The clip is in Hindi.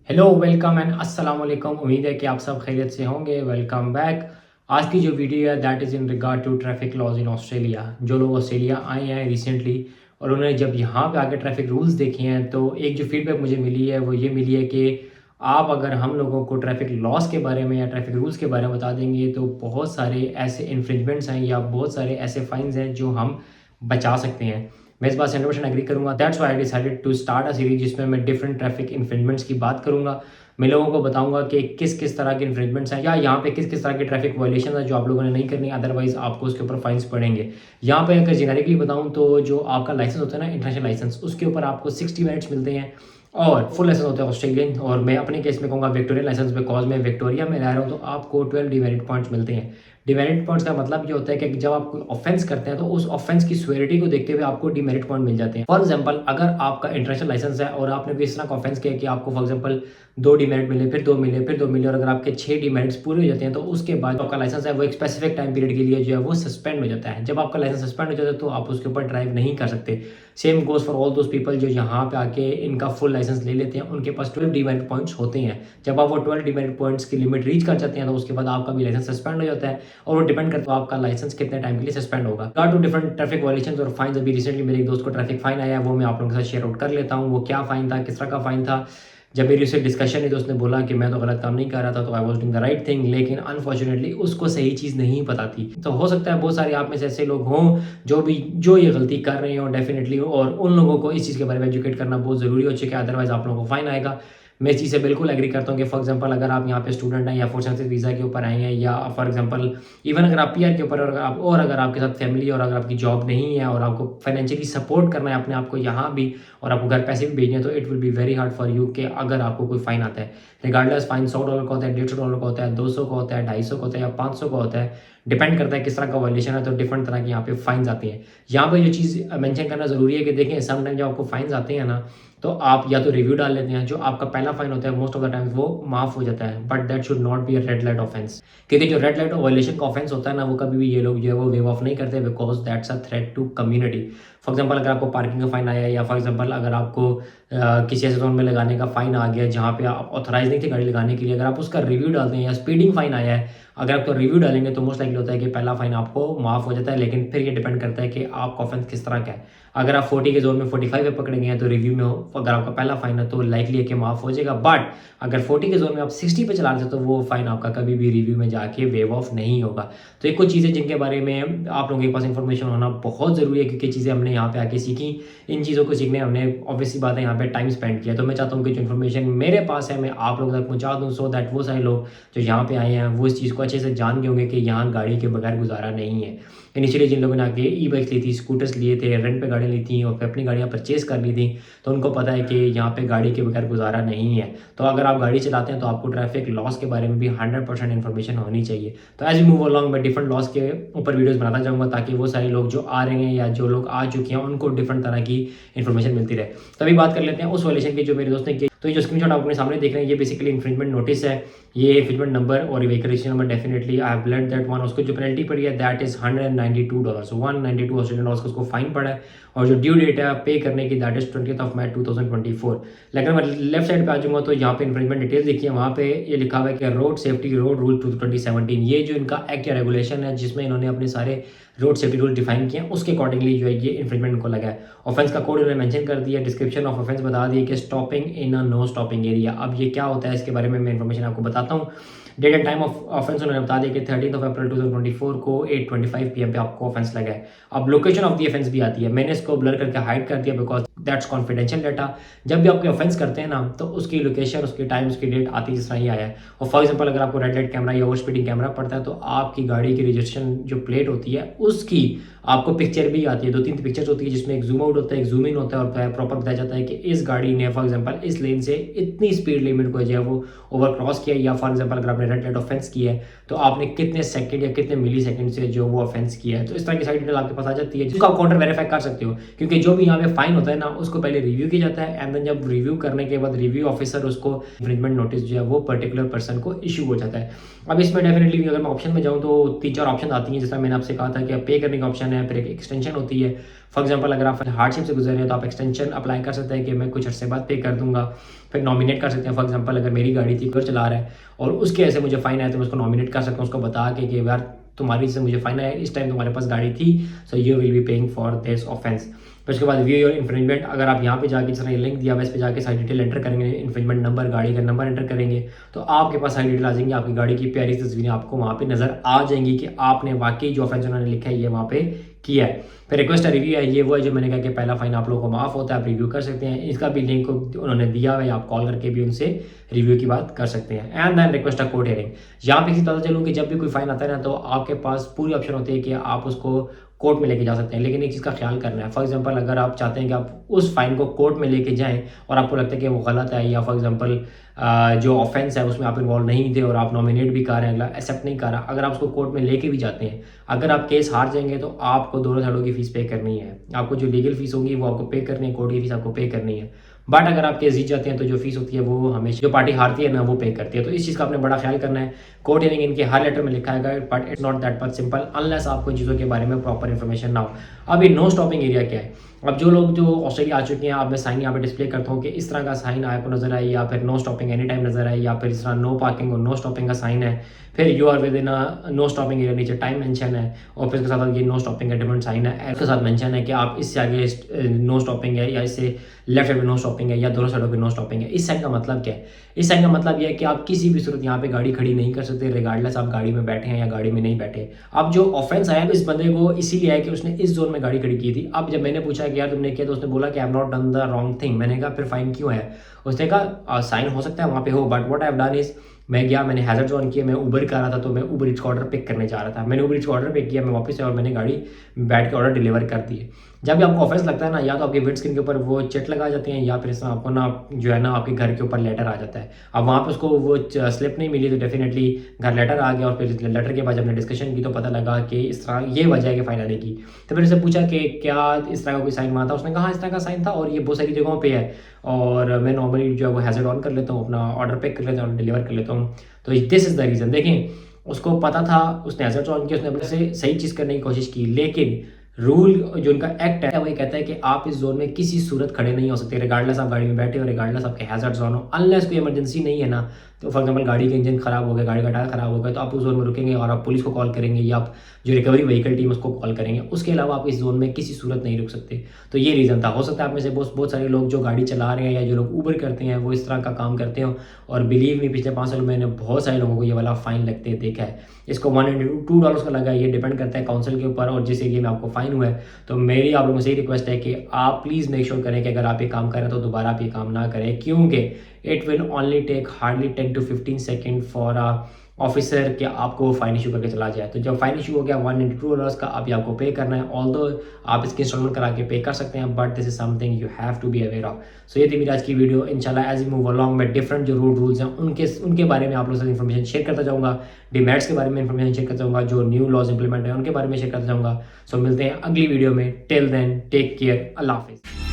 हेलो, वेलकम एंड अस्सलाम वालेकुम। उम्मीद है कि आप सब खैरियत से होंगे। Welcome back. आज की जो वीडियो है that is in regard to traffic laws in Australia. जो लोग ऑस्ट्रेलिया आए हैं रिसेंटली और उन्होंने जब यहाँ पे आके ट्रैफिक रूल्स देखे हैं तो एक जो फीडबैक मुझे मिली है वो ये मिली है कि आप अगर हम लोगों को ट्रैफिक लॉस के बारे में या ट्रैफिक रूल्स के बारे में बता देंगे तो बहुत सारे ऐसे इन्फ्रिंजमेंट्स हैं या बहुत सारे ऐसे फाइन्स हैं जो हम बचा सकते हैं। मैं इस बात से 100% एग्री करूँगा। That's why I decided to start a series जिसमें मैं डिफरेंट ट्रैफिक इन्फ्रिंजमेंट्स की बात करूँगा। मैं लोगों को बताऊँगा कि किस किस तरह के इन्फ्रिंजमेंट्स हैं या यहाँ पे किस किस तरह के ट्रैफिक वायलेशन है जो आप लोगों ने नहीं करनी, अदरवाइज़ आपको उसके ऊपर फाइन्स पड़ेंगे। यहाँ पे अगर जेनेरिकली बताऊँ तो जो आपका लाइसेंस होता है ना, इंटरनेशनल लाइसेंस, उसके ऊपर आपको 60 मिनट्स मिलते हैं और फुल लाइसेंस होता है ऑस्ट्रेलियन। और मैं अपने केस में कहूँगा विक्टोरियन लाइसेंस, बिकॉज मैं विक्टोरिया में रह रहा हूँ, तो आपको 12 डिमेरिट पॉइंट्स मिलते हैं। डिमेरिट पॉइंट्स का मतलब ये होता है कि जब आप कोई ऑफेंस करते हैं तो उस ऑफेंस की सिवियरिटी को देखते हुए आपको डिमेरिट पॉइंट मिल जाते हैं। फॉर एग्जांपल, अगर आपका इंटरनेशनल लाइसेंस है और आपने कोई इस तरह का ऑफेंस किया कि आपको फॉर एग्जांपल 2 डिमेरिट मिले, फिर 2 मिले, फिर 2 मिले और अगर आपके 6 डिमेरिट्स पूरे हो जाते हैं तो उसके बाद आपका लाइसेंस है वो एक स्पेसिफिक टाइम पीरियड के लिए जो है वो सस्पेंड हो जाता है। जब आपका लाइसेंस सस्पेंड हो जाता है तो आप उसके ऊपर ड्राइव नहीं कर सकते। Same goes for all those people जो यहाँ पे आके इनका फुल लाइसेंस ले लेते हैं, उनके पास 12 डिमेरिट पॉइंट्स होते हैं। जब आप वो 12 डिमेरिट पॉइंट्स की लिमिट रीच कर जाते हैं तो उसके बाद आपका भी लाइसेंस सस्पेंड हो जाता है और वो डिपेंड करता है आपका लाइसेंस कितने टाइम के लिए सस्पेंड होगा। गा टू डिफरेंट ट्रैफिक वायलेशंस और फाइन। अभी रिसेंटली मेरे एक दोस्त को ट्रैफिक फाइन आया है, वो मैं आप लोगों के साथ शेयर आउट कर लेता हूँ। वो क्या फाइन था, किस तरह का फाइन था। जब मेरी उससे डिस्कशन हुई तो उसने बोला कि मैं तो गलत काम नहीं कर रहा था, तो I was doing the right thing, लेकिन अनफॉर्चुनेटली उसको सही चीज़ नहीं पता थी। तो हो सकता है बहुत सारे आप में से ऐसे लोग हों जो ये गलती कर रहे हो डेफिनेटली, और उन लोगों को इस चीज़ के बारे में एजुकेट करना बहुत ज़रूरी हो चुका है, अदरवाइज आप लोगों को फाइन आएगा। मैं इस चीज़ से बिल्कुल एग्री करता हूँ कि फॉर एग्जांपल अगर आप यहाँ पे स्टूडेंट हैं या फॉर वीज़ा के ऊपर आए हैं, या फॉर एग्जांपल इवन अगर आप पीआर के ऊपर और अगर आपके साथ फैमिली और अगर आपकी जॉब नहीं है और आपको फाइनेंशियली सपोर्ट करना है अपने आप को यहाँ भी और आपको घर पैसे भी भेजने हैं, तो it will be very hard for you कि अगर आपको कोई फाइन आता है। रिगार्डलेस फाइन $100 का होता है, $150 का होता है, 200 का होता है, 250 का होता है या 500 का होता है, डिपेंड करता है किस तरह का वायलेशन है। तो डिफरेंट तरह की यहाँ पे फाइन्स आती हैं। यहाँ पे जो चीज़ मेंशन करना ज़रूरी है कि देखें, समटाइम जब आपको फाइन्स आते हैं ना, तो आप या तो रिव्यू डाल लेते हैं। जो आपका पहला फाइन होता है मोस्ट ऑफ द टाइम्स वो माफ़ हो जाता है, but that should not be a red light offence, क्योंकि जो रेड लाइट वायलेशन का ऑफेंस होता है ना, वो कभी भी ये लोग जो है वो वेव ऑफ नहीं करते, because that's a threat to community. For example, अगर आपको पार्किंग का फाइन आया है या फॉर एग्जांपल अगर आपको किसी ऐसे जोन में लगाने का फाइन आ गया जहाँ पे आप ऑथराइज नहीं थे गाड़ी लगाने के लिए, अगर आप उसका रिव्यू डालते हैं, या स्पीडिंग फाइन आया है, अगर आप तो रिव्यू डालेंगे तो मोस्ट लाइकली होता है कि पहला फाइन आपको माफ़ हो जाता है, लेकिन फिर ये डिपेंड करता है कि आपका ऑफेंस किस तरह का है। अगर आप 40 के जोन में 45 पे पकड़े गए हैं तो रिव्यू में अगर आपका पहला फाइन है तो लाइकली है कि माफ़ हो जाएगा, बट अगर 40 के जोन में आप 60 पे चला रहे थे तो वो फाइन आपका कभी भी रिव्यू में जाके वेव ऑफ नहीं होगा। तो ये कुछ चीज़ें जिनके बारे में आप लोगों के पास इंफॉर्मेशन होना बहुत ज़रूरी है, क्योंकि चीज़ें हमने यहाँ पे आके सीखी। इन चीज़ों को सीखने हमने ऑब्वियसली बात है यहाँ पे टाइम स्पेंड किया। तो मैं चाहता हूँ कि जो इन्फॉर्मेशन मेरे पास है मैं आप लोगों तक पहुँचा दूँ, सो दैट वो सारे लोग जो यहाँ पे आए हैं वो इस चीज़ को अच्छे से जान गए होंगे कि यहाँ गाड़ी के बगैर गुजारा नहीं है। इनिशियली जिन लोगों ने आके ई बाइक्स ली थी, स्कूटर्स लिए थे, रेंट पे गाड़ी ली थी और फिर अपनी गाड़ियाँ परचेज कर ली थी, तो उनको पता है कि यहाँ पे गाड़ी के बगैर गुजारा नहीं है। तो अगर आप गाड़ी चलाते हैं तो आपको ट्रैफिक लॉस के बारे में भी 100% इन्फॉर्मेशन होनी चाहिए। तो एज वी मूव अलॉन्ग मैं डिफरेंट लॉस के ऊपर वीडियोस बनाता जाऊँगा, ताकि वो सारे लोग जो आ रहे हैं या जो लोग आ चुके हैं उनको डिफरेंट तरह की इन्फॉर्मेशन मिलती रहे। तो अभी बात कर लेते हैं उस वायलेशन की जो मेरे दोस्त ने की। तो ये जो स्क्रीनशॉट आप अपने सामने देख रहे हैं ये बेसिकली इन्फ्रिंजमेंट नोटिस है, ये इन्फ्रिंजमेंट नंबर और vehicle registration number. Definitely I have let that one. उसको जो पेनल्टी पड़ी है दैट इज $192, 192 ऑस्ट्रेलियन डॉलर्स का उसको फाइन पड़ा है, और जो ड्यू डेट है पे करने की दैट इज 20 मई 2024। लेकिन मैं लेफ्ट साइड पे आ जाऊँगा तो यहाँ पे इन्फ्रिंजमेंट डिटेल्स देखिए, वहाँ पे ये लिखा हुआ है कि रोड सेफ्टी रोड रूल 2017, ये जो इनका एक्ट या रेगुलेशन है जिसमें इन्होंने अपने सारे रोड सेफ्टी रूल डिफाइन किए हैं, उसके अकॉर्डिंगली जो है ये इन्फ्रिंजमेंट को लगा है। ऑफेंस का कोड उन्होंने मेंशन कर दिया, डिस्क्रिप्शन ऑफ ऑफेंस बता दिया कि stopping in a no stopping area. अब ये क्या होता है इसके बारे में मैं इन्फॉर्मेशन आपको बताता हूँ। Date and time of offence उन्होंने बता दिया कि 13 अप्रैल 2024 को 8:25 PM पे आपको ऑफेंस लगा है। अब लोकेशन ऑफ दी ऑफेंस भी आती है, मैंने इसको ब्लर करके हाइड कर दिया बिकॉज दैट्स कॉन्फिडेंशियल डाटा। जब भी आपके ऑफेंस करते हैं ना तो उसकी लोकेशन, उसकी टाइम, उसकी डेट आती है जिस तरह ही आया है। और फॉर एग्जांपल अगर आपको रेड लाइट कैमरा या ओवर स्पीडिंग कैमरा पड़ता है तो आपकी गाड़ी की रजिस्ट्रेशन जो प्लेट होती है उसकी आपको पिक्चर भी आती है, 2-3 पिक्चर्स होती है जिसमें एक जूम आउट होता है, एक जूम इन होता है और प्रॉपर बताया जाता है कि इस गाड़ी ने फॉर एग्जांपल इस लेन से इतनी स्पीड लिमिट को जो है वो ओवर क्रॉस किया, या फॉर एग्जांपल अगर आपने रेड लाइट ऑफेंस किया है तो आपने कितने सेकंड या कितने मिली सेकंड से जो वो ऑफेंस किया है। तो इस तरह की सारी डिटेल आपके पास आ जाती है जिसको आप काउंटर वेरीफाई कर सकते हो, क्योंकि जो भी यहाँ पे फाइन होता है ना ना उसको पहले रिव्यू किया जाता है, एंड देन जब रिव्यू करने के बाद रिव्यू ऑफिसर उसको इन्फ्रिंजमेंट नोटिस जो है वो पर्टिकुलर पर्सन को इशू हो जाता है। अब इसमें डेफिनेटली अगर मैं ऑप्शन में जाऊँ तो 3-4 ऑप्शन आती हैं, जैसा मैंने आपसे कहा था कि पे करने का ऑप्शन है, फिर एक एक्सटेंशन होती है। फॉर एग्जाम्पल अगर आप हार्डशिप से गुजर रहे हैं तो आप एक्सटेंशन अप्लाई कर सकते हैं कि मैं कुछ अर्से बाद पे कर दूंगा। फिर नॉमिनेट कर सकते हैं, फॉर एग्जाम्पल अगर मेरी गाड़ी थी, घर चला रहा है और उसके ऐसे मुझे फाइन आया तो मैं उसको नॉमिनेट कर सकता हूँ, उसको बता के कि यार तुम्हारी से मुझे फाइन आया, इस टाइम तुम्हारे पास गाड़ी थी, so you will be paying for this offence. फिर उसके बाद व्यू योर इन्फ्रिंजमेंट, अगर आप यहाँ पे जाके जिस तरह लिंक दिया हुआ इस पे जाके सारी डिटेल एंटर करेंगे, इन्फ्रिंजमेंट नंबर, गाड़ी का नंबर एंटर करेंगे तो आपके पास सारी डिटेल आ जाएंगी, आपकी गाड़ी की प्यारी तस्वीरें आपको वहाँ पे नजर आ जाएंगी कि आपने वाकई जो ऑफेंस उन्होंने लिखा है ये वहाँ पे किया है। फिर रिक्वेस्ट रिव्यू है, ये वो है जो मैंने कहा कि पहला फाइन आप लोगों को माफ होता है, आप रिव्यू कर सकते हैं, इसका भी लिंक उन्होंने दिया हुआ है, आप कॉल करके भी उनसे रिव्यू की बात कर सकते हैं। And then request a court hearing, यहाँ पे पता चलूँ कि जब भी कोई फाइन आता है ना तो आपके पास पूरी ऑप्शन होती है कि आप उसको कोर्ट में लेके जा सकते हैं, लेकिन एक चीज़ का ख्याल करना है। फॉर एग्जांपल अगर आप चाहते हैं कि आप उस फाइन को कोर्ट में लेके जाएं और आपको लगता है कि वो गलत है, या फॉर एग्जांपल जो ऑफेंस है उसमें आप इन्वॉल्व नहीं थे और आप नॉमिनेट भी कर रहे हैं, अगला एक्सेप्ट नहीं कर रहा, अगर आप उसको कोर्ट में लेके भी जाते हैं, अगर आप केस हार जाएंगे तो आपको दोनों साइडों की फीस पे करनी है। आपको जो लीगल फीस होगी वो आपको पे करनी है, कोर्ट की फीस आपको पे करनी है। बट अगर आप केस जीत जाते हैं तो जो फीस होती है वो हमेशा जो पार्टी हारती है ना वो पे करती है। तो इस चीज़ का आपने बड़ा ख्याल करना है। कोर्ट हियरिंग इनके हर लेटर में लिखा है, but it's not that much simple unless आपको इन चीज़ों के बारे में प्रॉपर इन्फॉर्मेशन ना हो। अब ये नो स्टॉपिंग एरिया क्या है? अब जो लोग जो ऑस्ट्रेलिया आ चुके हैं, अब मैं साइन यहाँ पे डिस्प्ले करता हूँ कि इस तरह का साइन आपको नजर आए, या फिर नो स्टॉपिंग एनी टाइम नजर आए, या फिर इस तरह नो पार्किंग और नो स्टॉपिंग का साइन है, फिर you are within no stopping area, नीचे टाइम मेंशन है, और फिर इसके साथ ये नो स्टॉपिंग का डिफरेंट साइन है, इसके साथ मेंशन है कि आप इससे आगे नो स्टॉपिंग है, या इससे लेफ्ट साइड में नो स्टॉपिंग है, या दोनों साइडों पे नो स्टॉपिंग है। इस साइन का मतलब क्या है? इस साइन का मतलब यह है कि आप किसी भी सूरत यहाँ पे गाड़ी खड़ी नहीं कर सकते, रिगार्डलेस आप गाड़ी में बैठे हैं या गाड़ी में नहीं बैठे। अब जो ऑफेंस आया इस बंदे को इसीलिए है कि उसने इस जोन में गाड़ी खड़ी की थी। अब जब मैंने पूछा कि यार तुमने किया, तो उसने बोला कि I have not done the wrong thing. मैंने कहा फिर फाइन क्यों है? उसने कहा साइन हो सकता है वहाँ पे हो, but what I have done is मैं गया, मैंने हैजर्ड ऑन किया, मैं उबर कर रहा था तो मैं उबर इट्स का ऑर्डर पिक करने जा रहा था, मैंने उबर इट्स का ऑर्डर पिक किया, मैं वापस आया और मैंने गाड़ी बैठ के ऑर्डर डिलीवर कर दिए। जब भी आपको ऑफेंस लगता है ना, या तो आपके विंड स्क्रीन के ऊपर वो चिट लगा जाते हैं, या फिर इसमें आपको ना जो है ना आपके घर के ऊपर लेटर आ जाता है। अब वहाँ पे उसको वो स्लिप नहीं मिली तो डेफिनेटली घर लेटर आ गया, और फिर लेटर के बाद जब हमने डिस्कशन की तो पता लगा कि इस तरह ये वजह है कि फाइन आने की। तो फिर उससे पूछा कि क्या इस तरह का कोई साइन माना था? उसने कहा हाँ इस तरह का साइन था और ये बहुत सारी जगहों पर है, और मैं नॉर्मली जो है वो हैजर्ड ऑन कर लेता हूँ, अपना ऑर्डर पिक कर लेता हूँ, डिलीवर कर लेता हूँ। तो दिस इज़ द रीज़न। देखें, उसको पता था, उसने हैजर्ड ऑन किया, उसने अपने से सही चीज़ करने की कोशिश की, लेकिन रूल जो उनका एक्ट है वो कहता है कि आप इस जोन में किसी सूरत खड़े नहीं हो सकते, रिगार्डलेस आप गाड़ी में बैठे हो, रिगार्डलेस आपके हैजर्ड्स ऑन हो, अनलेस कोई इमरजेंसी नहीं है ना। तो फॉर एग्जांपल गाड़ी का इंजन खराब हो गया, गाड़ी का टायर खराब हो गया, तो आप उस जोन में रुकेंगे और आप पुलिस को कॉल करेंगे, या आप जो रिकवरी व्हीकल टीम उसको कॉल करेंगे। उसके अलावा आप इस जोन में किसी सूरत नहीं रुक सकते। तो ये रीज़न था। हो सकता है आप में से बहुत सारे लोग जो गाड़ी चला रहे हैं या जो लोग ऊबर करते हैं वो इस तरह का काम करते हो, और बिलीव मी पिछले 5 सालों में मैंने बहुत सारे लोगों को ये वाला फाइन लगते देखा है। इसको $1 का लगा, ये डिपेंड करता है काउंसिल के ऊपर और जिस एरिया में आपको फाइन हुआ है। तो मेरी आप लोगों से यही रिक्वेस्ट है कि आप प्लीज़ मेक श्योर करें कि अगर आप ये काम करें तो दोबारा आप ये काम ना करें, क्योंकि it will only take hardly 10 to 15 second for officer कि आपको फाइन इशू करके चला जाए। तो जब फाइन इशू हो गया $192 का, अभी आपको पे करना है। ऑल्दो आप इसकी इंस्टॉलमेंट करा के पे कर सकते हैं, but this is something you have to be aware of. So ये थी मेरी आज की वीडियो। इंशाल्लाह एज वी मूव अलॉन्ग मैं डिफरेंट जो रोड रूल्स हैं उनके बारे में आप लोगों से इन्फॉर्मेशन शेयर करता जाऊँगा, डिमेरिट्स के बारे में इन्फॉर्मेशन शेयर करता जाऊँगा, जो न्यू लॉज इंप्लीमेंट है उनके बारे में शेयर करता जाऊँगा। सो मिलते हैं अगली वीडियो में। टिल देन टेक केयर, अल्लाह हाफिज़।